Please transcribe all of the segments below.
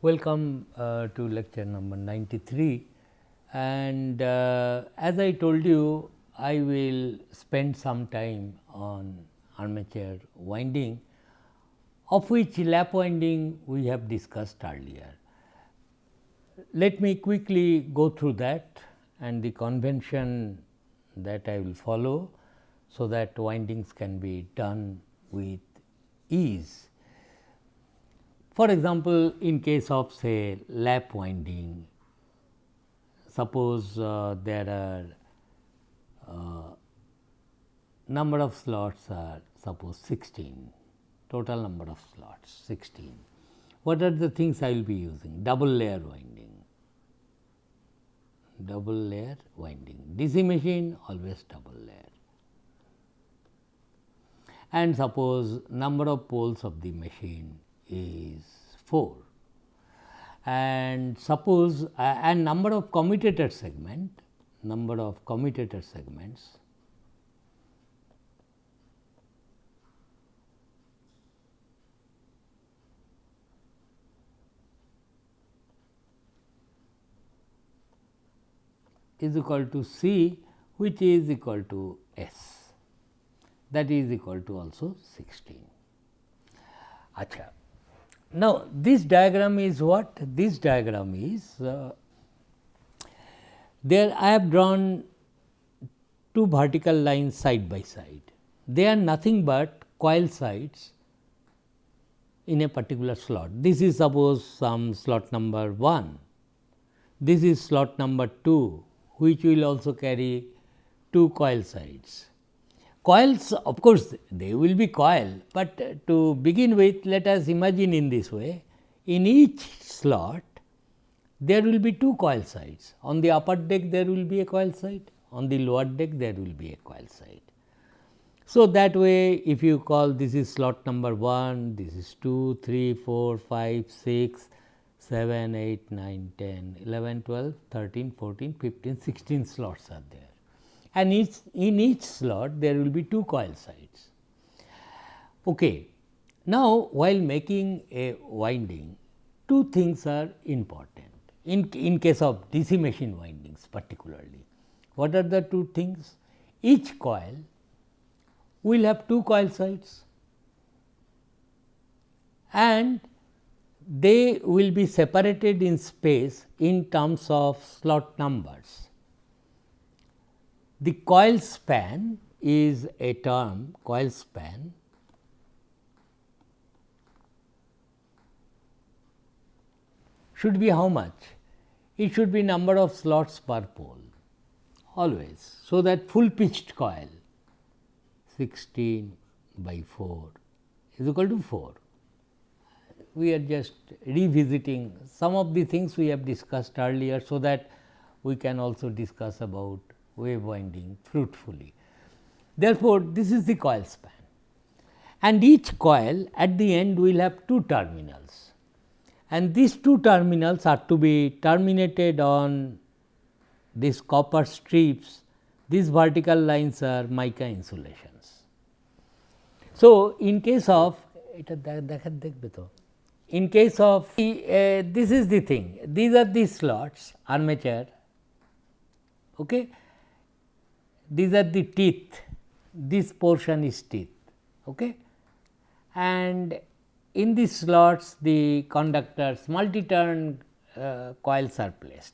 Welcome to lecture number 93, and as I told you, I will spend some time on armature winding, of which lap winding we have discussed earlier. Let me quickly go through that and the convention that I will follow, so that windings can be done with ease. For example, in case of say lap winding, suppose there are number of slots are suppose 16, total number of slots 16. What are the things I will be using? Double layer winding, DC machine always double layer, and suppose number of poles of the machine is 4, and suppose and number of commutator segments is equal to C, which is equal to S, that is equal to also 16. Achha. Now, this diagram is what? This diagram is there I have drawn two vertical lines side by side. They are nothing but coil sides in a particular slot. This is suppose some slot number 1, this is slot number 2, which will also carry two coil sides. Coils, of course, they will be coil, but to begin with, let us imagine in this way. In each slot, there will be two coil sides. On the upper deck, there will be a coil side. On the lower deck, there will be a coil side. So, that way, if you call this is slot number 1, this is 2, 3, 4, 5, 6, 7, 8, 9, 10, 11, 12, 13, 14, 15, 16 slots are there. And in each slot there will be two coil sides. Okay. Now, while making a winding, two things are important in case of DC machine windings particularly. What are the two things? Each coil will have two coil sides and they will be separated in space in terms of slot numbers. The coil span is a term, coil span should be how much? It should be number of slots per pole always. So, that full pitched coil 16 by 4 is equal to 4. We are just revisiting some of the things we have discussed earlier, so that we can also discuss about wave winding fruitfully. Therefore, this is the coil span, and each coil at the end will have two terminals, and these two terminals are to be terminated on these copper strips. These vertical lines are mica insulations. So, in case of this is the thing, these are the slots armature. Okay. These are the teeth, this portion is teeth, okay. And in these slots the conductors, multi-turn coils are placed,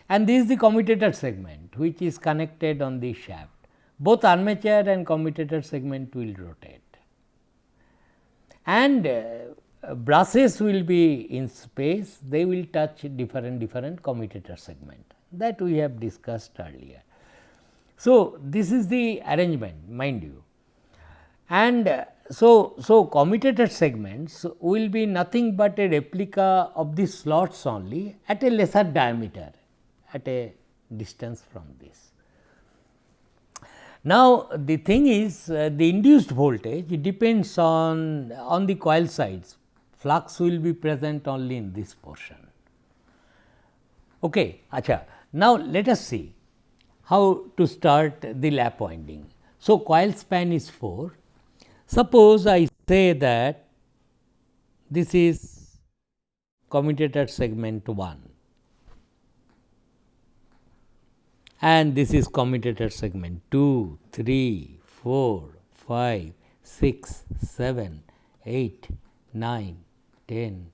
and this is the commutator segment which is connected on the shaft. Both armature and commutator segment will rotate, and brushes will be in space, they will touch different commutator segment, that we have discussed earlier. So, this is the arrangement, mind you, and so commutator segments will be nothing but a replica of the slots only at a lesser diameter, at a distance from this. Now, the thing is the induced voltage depends on the coil sides, flux will be present only in this portion. Okay. Achha. Now, let us see how to start the lap winding. So, coil span is 4. Suppose I say that this is commutator segment 1 and this is commutator segment 2, 3, 4, 5, 6, 7, 8, 9, 10,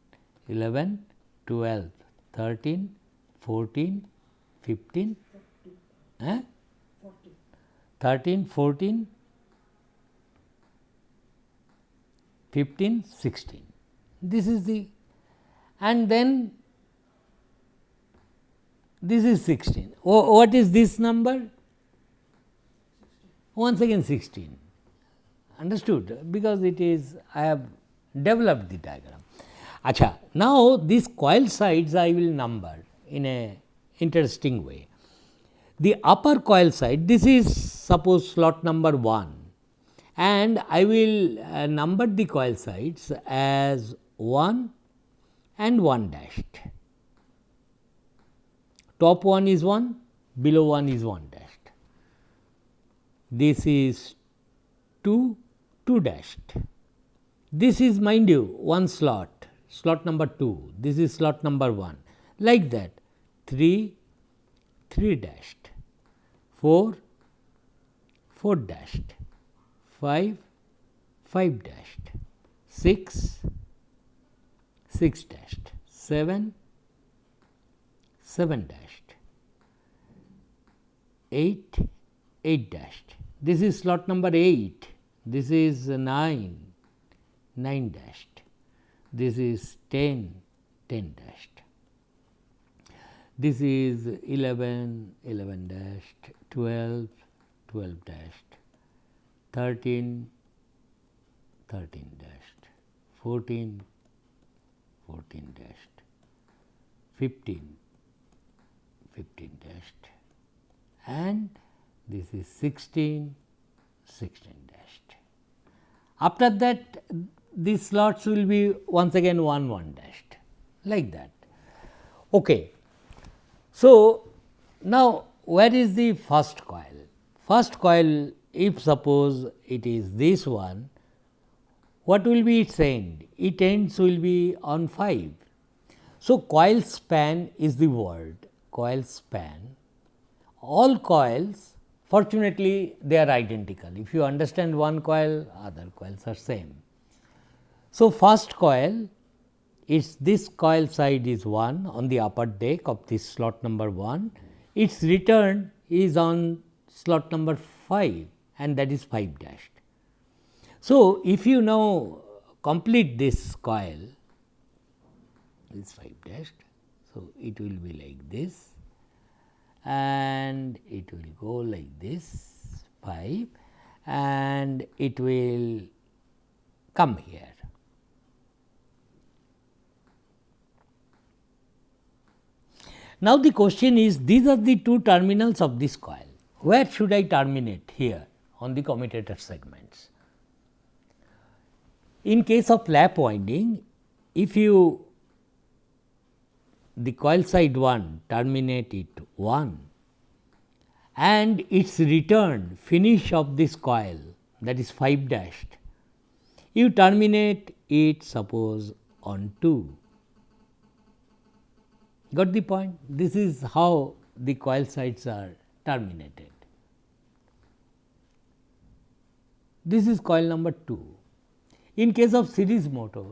11, 12, 13, 14, 15, 13, 14, 15, 16. This is the and then this is 16. What is this number? Once again 16. Understood? Because it is I have developed the diagram. Acha, now these coil sides I will number in a interesting way. The upper coil side, this is suppose slot number 1 and I will number the coil sides as 1 and 1 dashed. Top one is 1, below 1 is 1 dashed. This is 2, 2 dashed. This is mind you one slot, slot number 2, this is slot number 1, like that 3, 3 dashed, 4, 4 dashed, 5, 5 dashed, 6, 6 dashed, 7, 7 dashed, 8, 8 dashed. This is slot number 8, this is 9, 9 dashed, this is 10, 10 dashed. This is 11, 11 dashed, 12, 12 dashed, 13, 13 dashed, 14, 14 dashed, 15, 15 dashed and this is 16, 16 dashed. After that these slots will be once again 1, 1 dashed like that. Okay. So, now where is the first coil? First coil, if suppose it is this one, what will be its end? Its ends will be on 5. So, coil span is the word, coil span. All coils, fortunately they are identical. If you understand one coil, other coils are same. So, first coil is this coil side is 1 on the upper deck of this slot number 1, its return is on slot number 5 and that is 5 dashed. So, if you now complete this coil, is 5 dashed. So, it will be like this and it will go like this 5 and it will come here. Now, the question is these are the two terminals of this coil. Where should I terminate? Here on the commutator segments. In case of lap winding, if you the coil side 1 terminate it 1 and its return finish of this coil that is 5 dashed, you terminate it suppose on 2. Got the point? This is how the coil sides are terminated. This is coil number 2. In case of series motor,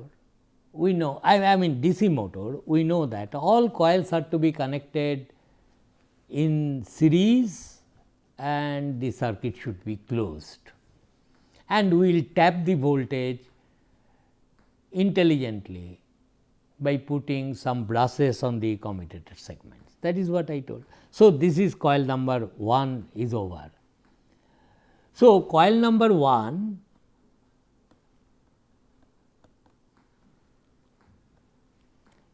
we know I mean DC motor, we know that all coils are to be connected in series and the circuit should be closed and we will tap the voltage intelligently by putting some brushes on the commutator segments. That is what I told. So, this is coil number 1 is over. So, coil number 1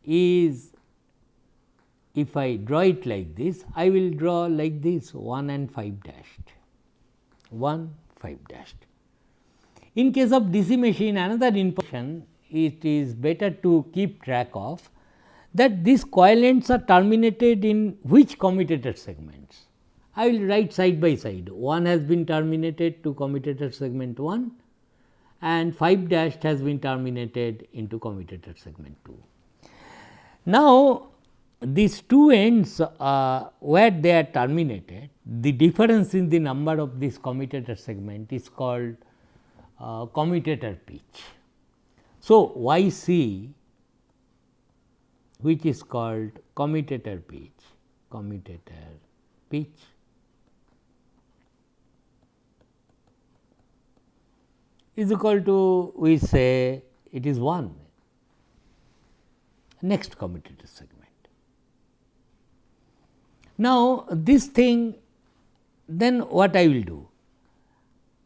is, if I draw it like this, I will draw like this 1 and 5 dashed, 1 5 dashed. In case of DC machine, another information it is better to keep track of that these coil ends are terminated in which commutator segments. I will write side by side, 1 has been terminated to commutator segment 1 and 5 dashed has been terminated into commutator segment 2. Now, these two ends where they are terminated, the difference in the number of this commutator segment is called commutator pitch. So, Y c, which is called commutator pitch is equal to, we say it is 1 next commutator segment. Now, this thing, then what I will do?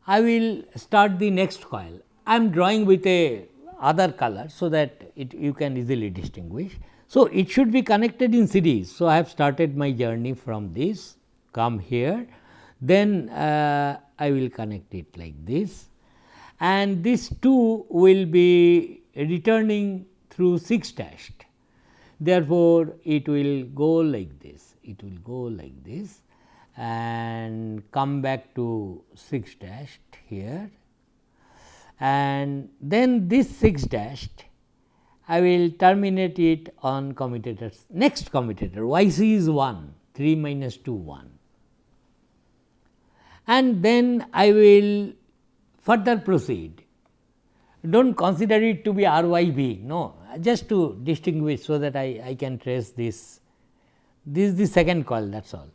I will start the next coil. I am drawing with a other color, so that you can easily distinguish. So, it should be connected in series. So, I have started my journey from this, come here, then I will connect it like this, and this 2 will be returning through 6 dashed. Therefore, it will go like this, it will go like this and come back to 6 dashed here, and then this 6 dashed I will terminate it on commutators, next commutator. Y c is 1, 3 minus 2 1, and then I will further proceed. Do not consider it to be R y b, no, just to distinguish, so that I can trace this. This is the second coil, that is all.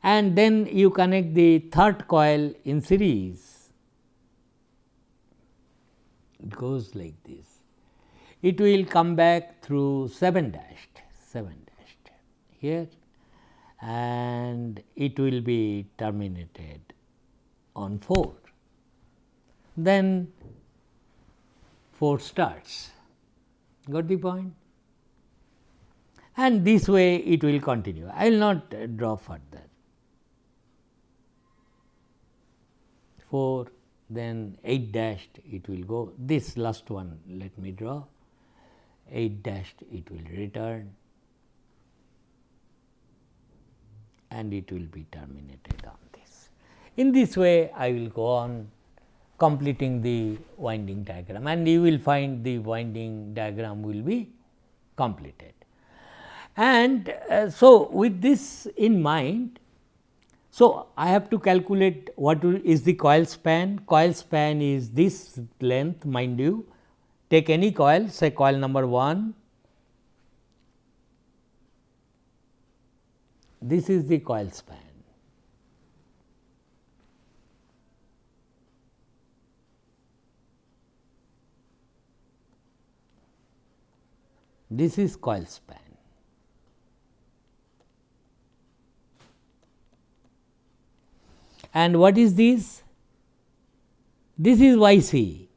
And then you connect the third coil in series, it goes like this. It will come back through 7 dashed here, and it will be terminated on 4. Then 4 starts, got the point? And this way it will continue. I will not draw further. 4, then 8 dashed it will go. This last one let me draw. 8 dashed it will return, and it will be terminated on this. In this way, I will go on completing the winding diagram, and you will find the winding diagram will be completed. And so, with this in mind, so I have to calculate what is the coil span. Coil span is this length, mind you. Take any coil, say coil number 1, this is the coil span. This is coil span. And what is this? This is Y c,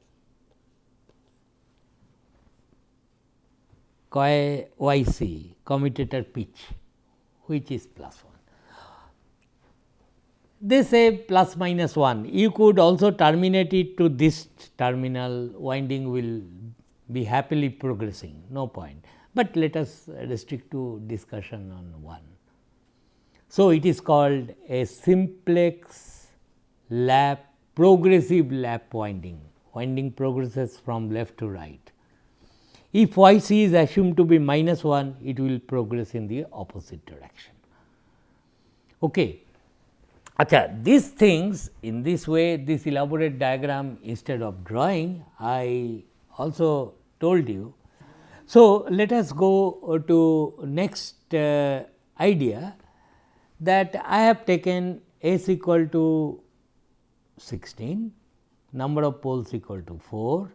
coil Y c, commutator pitch, which is plus 1. They say plus minus 1. You could also terminate it to this terminal, winding will be happily progressing, no point. But let us restrict to discussion on 1. So, it is called a simplex lap, progressive lap winding. Winding progresses from left to right. If Y c is assumed to be minus 1, it will progress in the opposite direction. Okay. Achha, these things in this way, this elaborate diagram, instead of drawing, I also told you. So, let us go to next idea, that I have taken S equal to 16, number of poles equal to 4,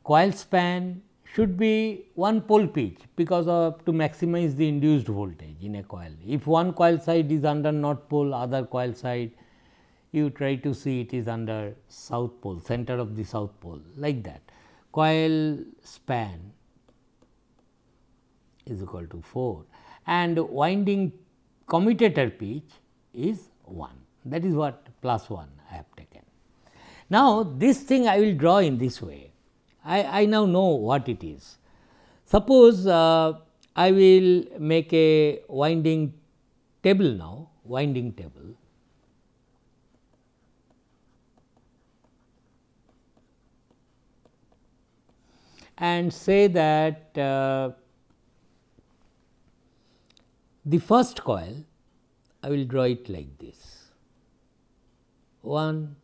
coil span should be 1 pole pitch, because of to maximize the induced voltage in a coil. If one coil side is under north pole, other coil side you try to see it is under south pole, center of the south pole, like that. Coil span is equal to 4, and winding commutator pitch is 1, that is what plus 1 I have taken. Now, this thing I will draw in this way. I now know what it is. Suppose I will make a winding table now, winding table, and say that The first coil I will draw it like this, 1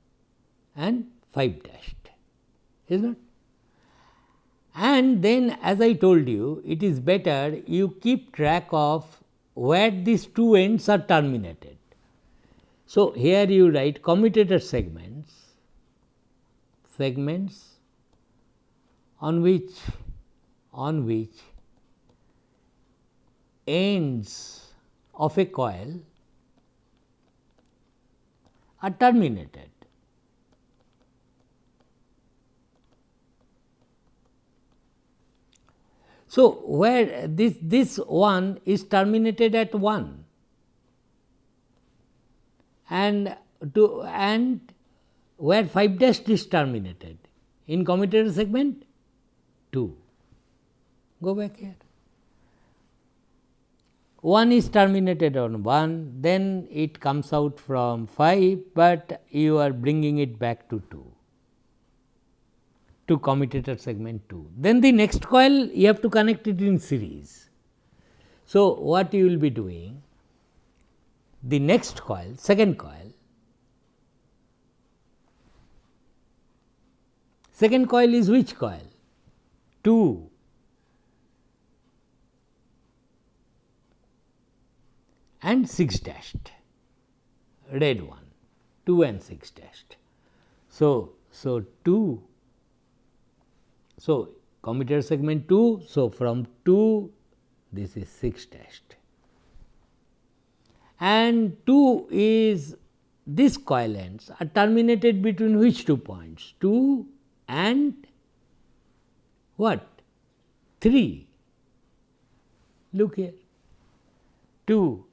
and 5 dashed, is not? And then as I told you, it is better you keep track of where these two ends are terminated. So, here you write commutator segments on which ends of a coil are terminated. So, where this one is terminated at 1 and where 5 dashed is terminated in commutator segment 2. Go back here. 1 is terminated on 1, then it comes out from 5, but you are bringing it back to 2, to commutator segment 2. Then the next coil you have to connect it in series. So, what you will be doing, the next coil, second coil is which coil? 2. And 6 dashed, red one, 2 and 6 dashed. So, 2, so commutator segment 2, so from 2 this is 6 dashed, and 2 is this coil ends are terminated between which 2 points? 2 and what? 3. Look here, 2.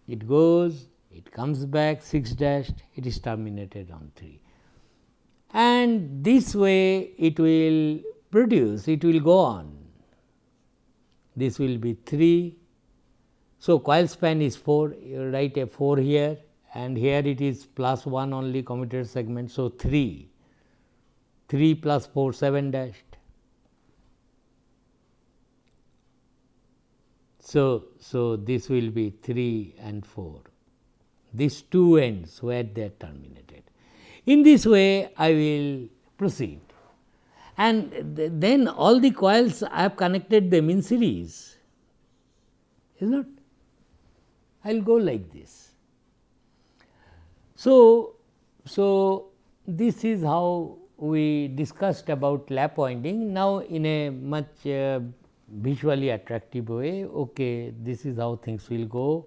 It goes, it comes back 6 dashed, it is terminated on 3, and this way it will produce, it will go on. This will be 3. So, coil span is 4, you write a 4 here, and here it is plus 1 only commutator segment. So, 3 plus 4, 7 dashed. So, this will be 3 and 4, these two ends where they are terminated. In this way I will proceed, and then all the coils I have connected them in series, is not? I will go like this. So, this is how we discussed about lap winding. Now, in a much visually attractive way, okay, this is how things will go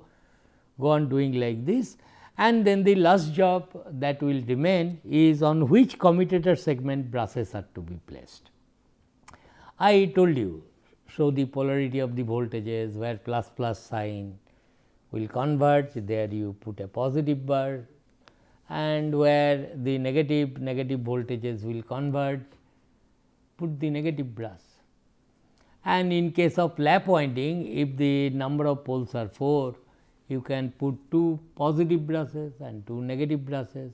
on doing like this, and then the last job that will remain is on which commutator segment brushes are to be placed. I told you, show the polarity of the voltages, where plus sign will converge, there you put a positive bar, and where the negative voltages will converge, put the negative brush. And in case of lap winding, if the number of poles are 4, you can put 2 positive brushes and 2 negative brushes,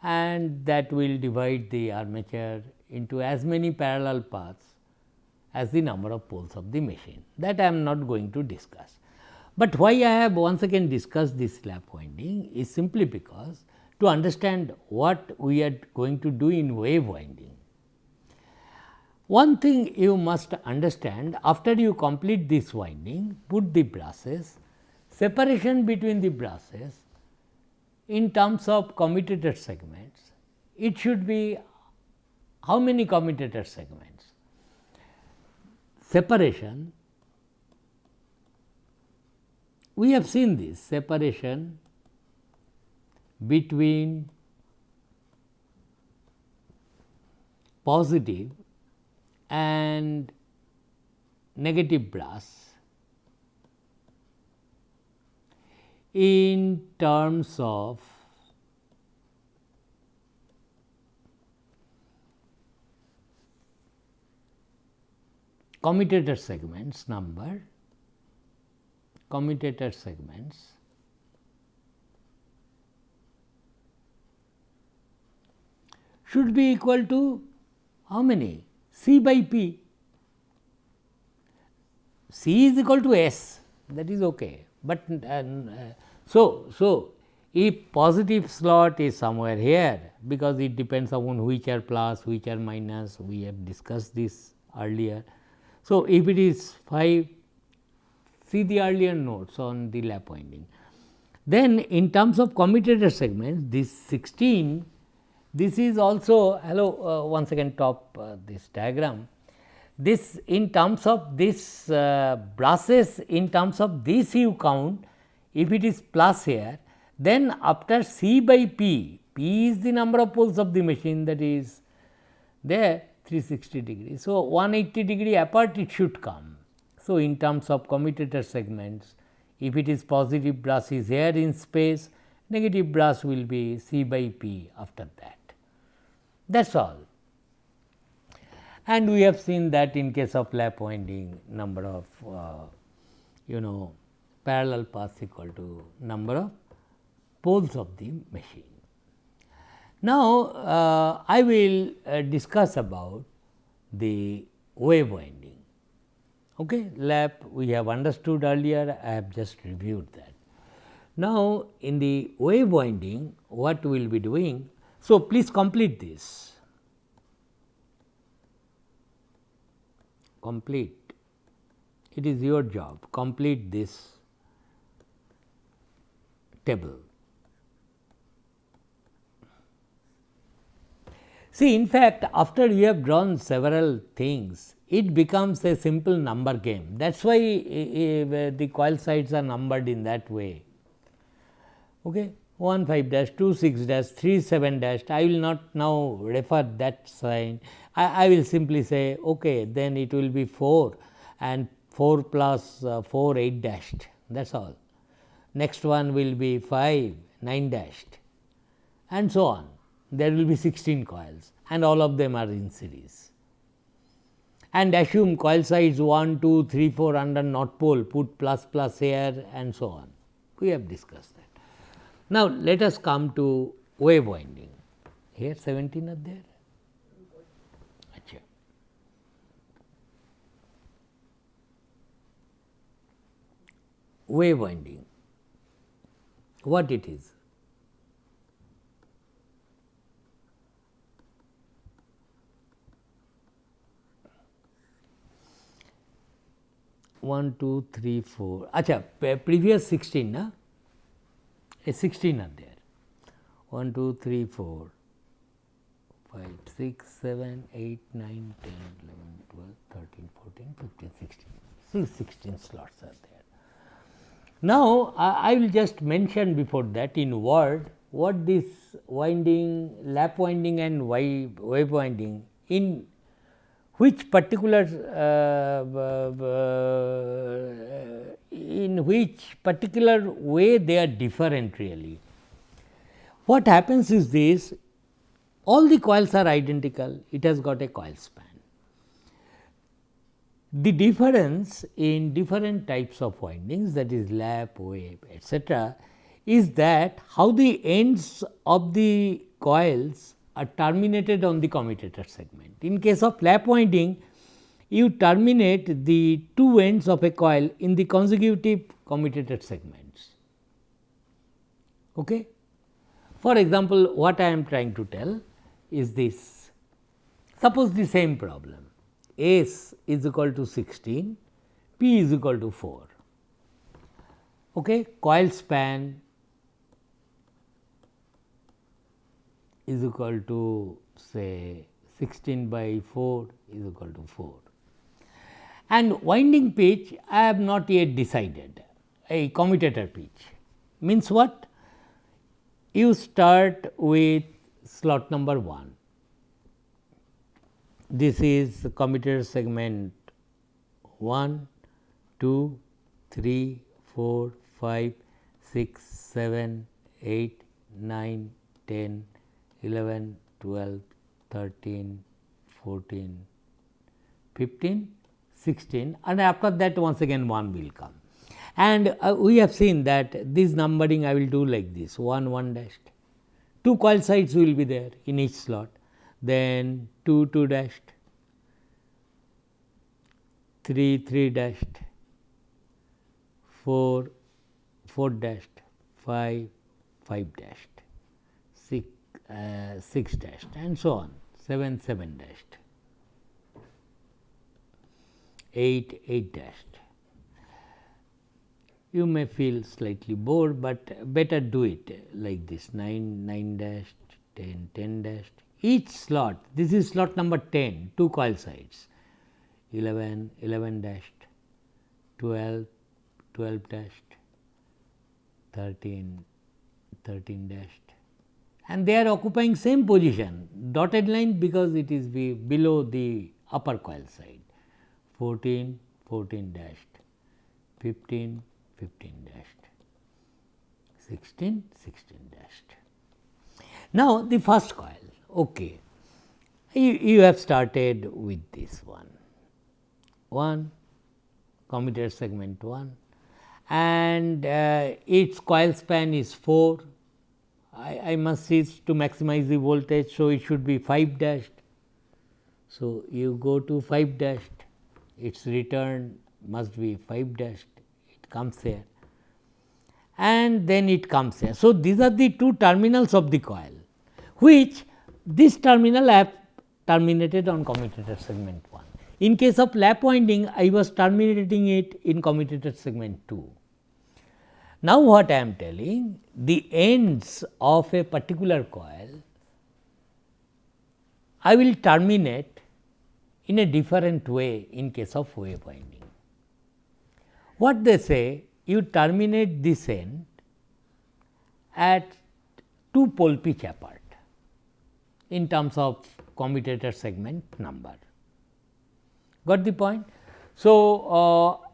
and that will divide the armature into as many parallel paths as the number of poles of the machine. That I am not going to discuss. But why I have once again discussed this lap winding is simply because to understand what we are going to do in wave winding. One thing you must understand, after you complete this winding, put the brushes, separation between the brushes in terms of commutator segments, it should be how many commutator segments? Separation, we have seen this separation between positive and negative brush in terms of commutator segments number, commutator segments should be equal to how many? C by P. C is equal to S, that is okay. but so if positive slot is somewhere here, because it depends upon which are plus, which are minus, we have discussed this earlier. So, if it is 5, see the earlier notes on the lap winding. Then in terms of commutator segments, this 16, this is also, hello, once again top this diagram. This in terms of this brushes, in terms of this you count, if it is plus here, then after C by P, P is the number of poles of the machine, that is there 360 degrees. So, 180 degree apart it should come. So, in terms of commutator segments, if it is positive brush is here in space, negative brush will be C by P after that. That is all. And we have seen that in case of lap winding, number of parallel paths equal to number of poles of the machine. Now, I will discuss about the wave winding. Okay, lap we have understood earlier, I have just reviewed that. Now, in the wave winding, what we will be doing? So, please complete this. Complete, it is your job, complete this table. See, in fact, after you have drawn several things, it becomes a simple number game. That is why the coil sides are numbered in that way. Okay. 1 5 dash, 2 6 dash, 3 7 dash. I will not now refer that sign. I will simply say, okay, then it will be 4 and 4 plus 4 8 dashed, that is all. Next one will be 5 9 dashed, and so on. There will be 16 coils and all of them are in series. And assume coil size 1, 2, 3, 4 under north pole, put plus plus here and so on. We have discussed that. Now, let us come to wave winding. Here 17 are there. Achha. Wave winding, what it is? One, two, three, 4. Achha, previous 16, na? 16 are there. 1, 2, 3, 4, 5, 6, 7, 8, 9, 10, 11, 12, 13, 14, 15, 16. 16 slots are there. Now, I will just mention before that in word what this winding, lap winding and wave winding, in which particular way they are different really. What happens is this, all the coils are identical, it has got a coil span. The difference in different types of windings, that is lap, wave, etc., is that how the ends of the coils are terminated on the commutator segment. In case of lap winding, you terminate the two ends of a coil in the consecutive commutator segments. Okay? For example, what I am trying to tell is this. Suppose the same problem, S is equal to 16, P is equal to 4. Okay? Coil span is equal to say 16 by 4 is equal to 4. And winding pitch I have not yet decided, a commutator pitch means what? You start with slot number 1. This is commutator segment 1, 2, 3, 4, 5, 6, 7, 8, 9, 10, 11, 12, 13, 14, 15, 16, and after that once again 1 will come. And we have seen that this numbering I will do like this, 1 1 dashed, 2 coil sides will be there in each slot, then 2 2 dashed, 3 3 dashed, 4 4 dashed, 5, 5 dashed, 6 dashed, and so on, 7, 7 dashed, 8, 8 dashed. You may feel slightly bored, but better do it like this: 9, 9 dashed, 10, 10 dashed. Each slot, this is slot number 10, 2 coil sides, 11, 11 dashed, 12, 12 dashed, 13, 13 dashed, and they are occupying same position, dotted line, because it is below the upper coil side, 14, 14 dashed, 15, 15 dashed, 16, 16 dashed. Now, the first coil, okay. You have started with this one commutator segment 1, and its coil span is 4. I must see to maximize the voltage, so it should be 5 dashed. So, you go to 5 dashed, its return must be 5 dashed, it comes there, and then it comes here. So, these are the two terminals of the coil, which this terminal I have terminated on commutator segment 1. In case of lap winding, I was terminating it in commutator segment 2. Now, what I am telling, the ends of a particular coil I will terminate in a different way in case of wave winding. What they say, you terminate this end at 2 pole pitch apart in terms of commutator segment number. Got the point? So,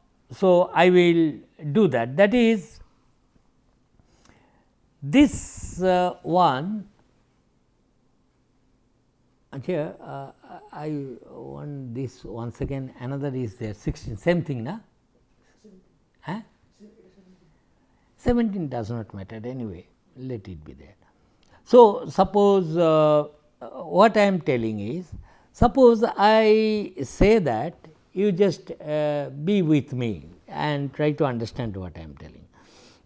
I will do that. That is, this one here, I want this once again, another is there 16, same thing, na? 17 does not matter anyway, let it be there. So, suppose what I am telling is, suppose I say that you just be with me and try to understand what I am telling.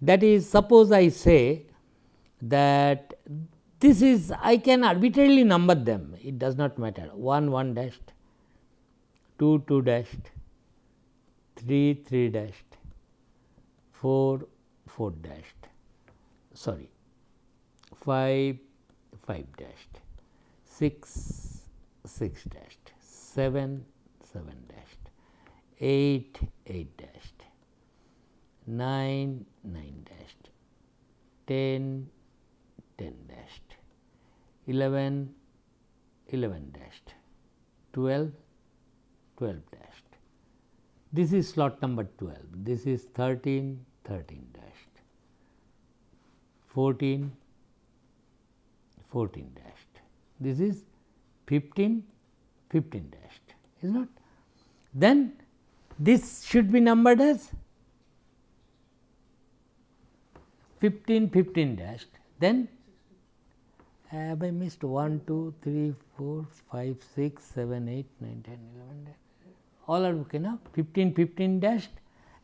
That is, suppose I say that this is, I can arbitrarily number them, it does not matter, 1, 1 dashed, 2, 2 dashed, 3, 3 dashed, 4, 4 dashed, sorry, 5, 5 dashed, 6, 6 dashed, 7, 7 dashed, 8, 8 dashed, 9, 9 dashed, 10, 10 dashed, 11, 11 dashed, 12, 12 dashed. This is slot number 12, this is 13, 13 dashed, 14, 14 dashed, this is 15, 15 dashed, is not? Then this should be numbered as 15, 15 dashed, then have I missed 1, 2, 3, 4, 5, 6, 7, 8, 9, 10, 11, all are okay now, 15, 15 dashed,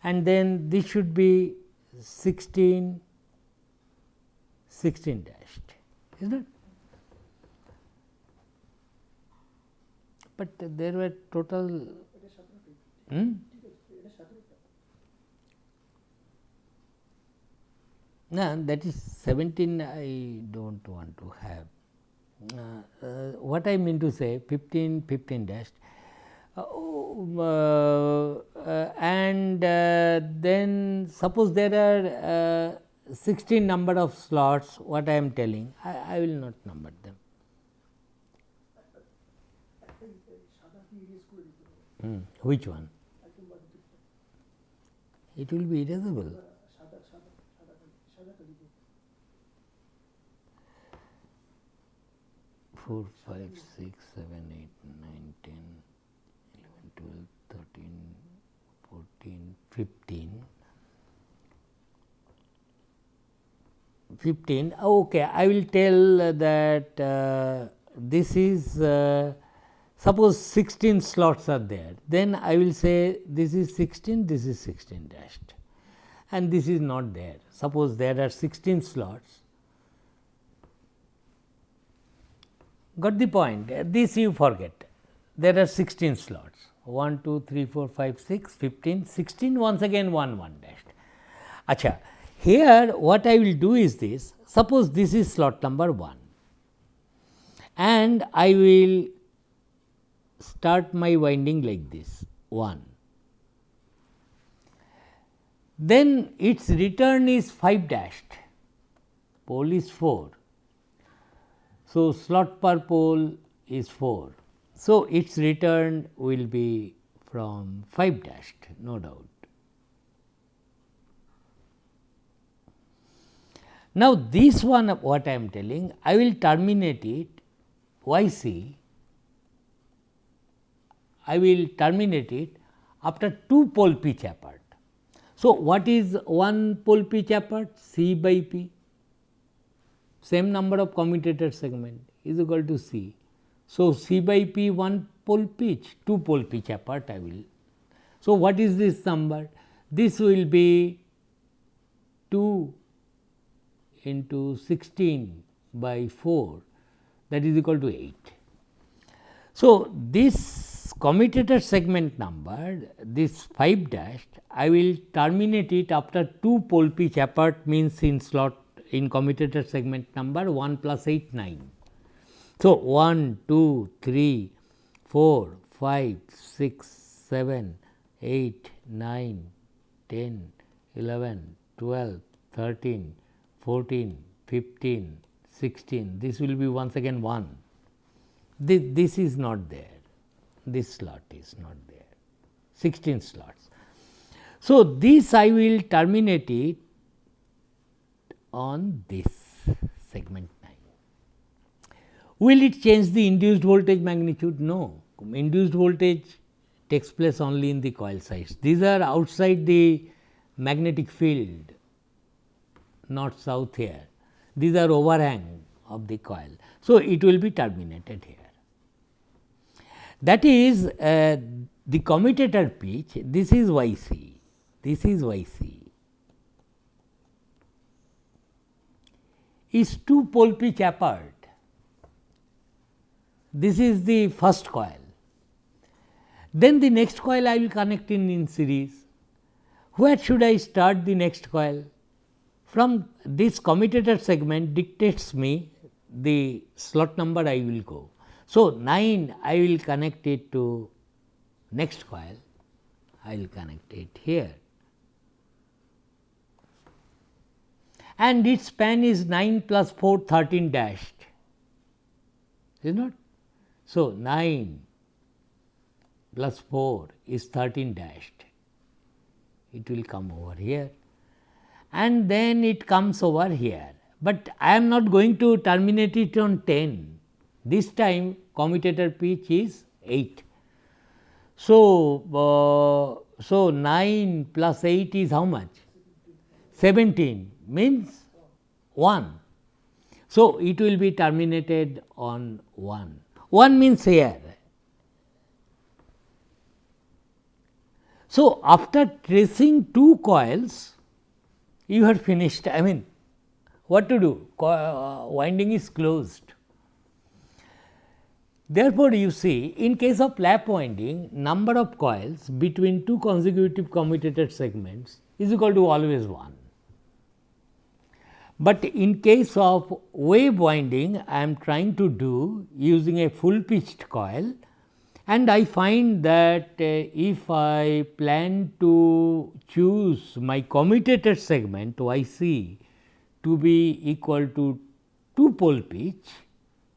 and then this should be 16, 16 dashed, is not? But there were total no, that is 17 I do not want to have. What I mean to say 15, 15 dashed and then suppose there are 16 number of slots, what I am telling, I will not number them. Which one? It will be erasable. 4, 5, 6, 7, 8, 9, 10, 11, 12, 13, 14, 15. 15, okay, I will tell that this is suppose 16 slots are there, then I will say this is 16, this is 16 dashed, and this is not there. Suppose there are 16 slots. Got the point? This you forget. There are 16 slots 1, 2, 3, 4, 5, 6, 15, 16, once again 1 1 dashed. Acha, here what I will do is this. Suppose this is slot number 1 and I will start my winding like this 1. Then its return is 5 dashed, pole is 4. So, slot per pole is 4. So, its return will be from 5 dashed, no doubt. Now, this one what I am telling, I will terminate it YC, I will terminate it after 2 pole pitch apart. So, what is 1 pole pitch apart? C by P, same number of commutator segment is equal to C. So, C by P 1 pole pitch, 2 pole pitch apart I will. So, what is this number? This will be 2 into 16 by 4, that is equal to 8. So, this commutator segment number, this 5 dashed, I will terminate it after 2 pole pitch apart, means in slot in commutator segment number 1 plus 8 9. So, 1, 2, 3, 4, 5, 6, 7, 8, 9, 10, 11, 12, 13, 14, 15, 16, this will be once again 1. This is not there, this slot is not there, 16 slots. So, this I will terminate it on this segment 9. Will it change the induced voltage magnitude? No, induced voltage takes place only in the coil sides. These are outside the magnetic field, north south here. These are overhang of the coil. So, it will be terminated here. That is the commutator pitch, this is YC, this is YC, is 2 pole pitch apart. This is the first coil. Then the next coil I will connect in series. Where should I start the next coil? From this commutator segment dictates me the slot number I will go. So, 9 I will connect it to next coil, I will connect it here, and its span is 9 plus 4 13 dashed, is not. So, 9 plus 4 is 13 dashed, it will come over here and then it comes over here, but I am not going to terminate it on 10. This time commutator pitch is 8. So, 9 plus 8 is how much? 17, means 1. So, it will be terminated on 1. 1 means here. So, after tracing 2 coils, you are finished. I mean, what to do? Winding is closed. Therefore, you see, in case of lap winding, number of coils between 2 consecutive commutator segments is equal to always 1. But in case of wave winding, I am trying to do using a full pitched coil, and I find that if I plan to choose my commutator segment YC to be equal to 2 pole pitch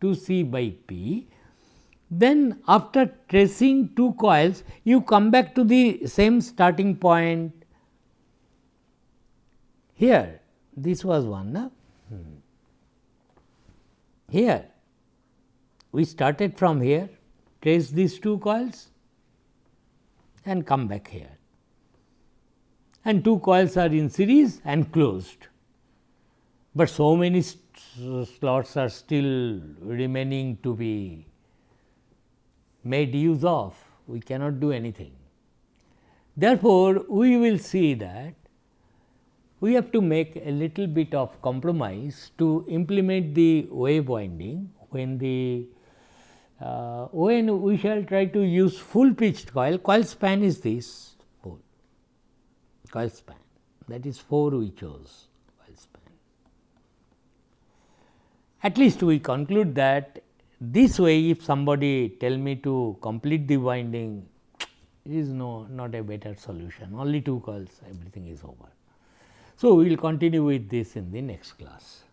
2C by P, then after tracing 2 coils, you come back to the same starting point here. This was one. Na? Here we started from here, trace these 2 coils and come back here, and 2 coils are in series and closed, but so many slots are still remaining to be made use of, we cannot do anything. Therefore, we will see that we have to make a little bit of compromise to implement the wave winding when when we shall try to use full pitched coil span is this whole coil span, that is 4 we chose coil span. At least we conclude that this way if somebody tell me to complete the winding, it is not a better solution, only 2 coils everything is over. So, we will continue with this in the next class.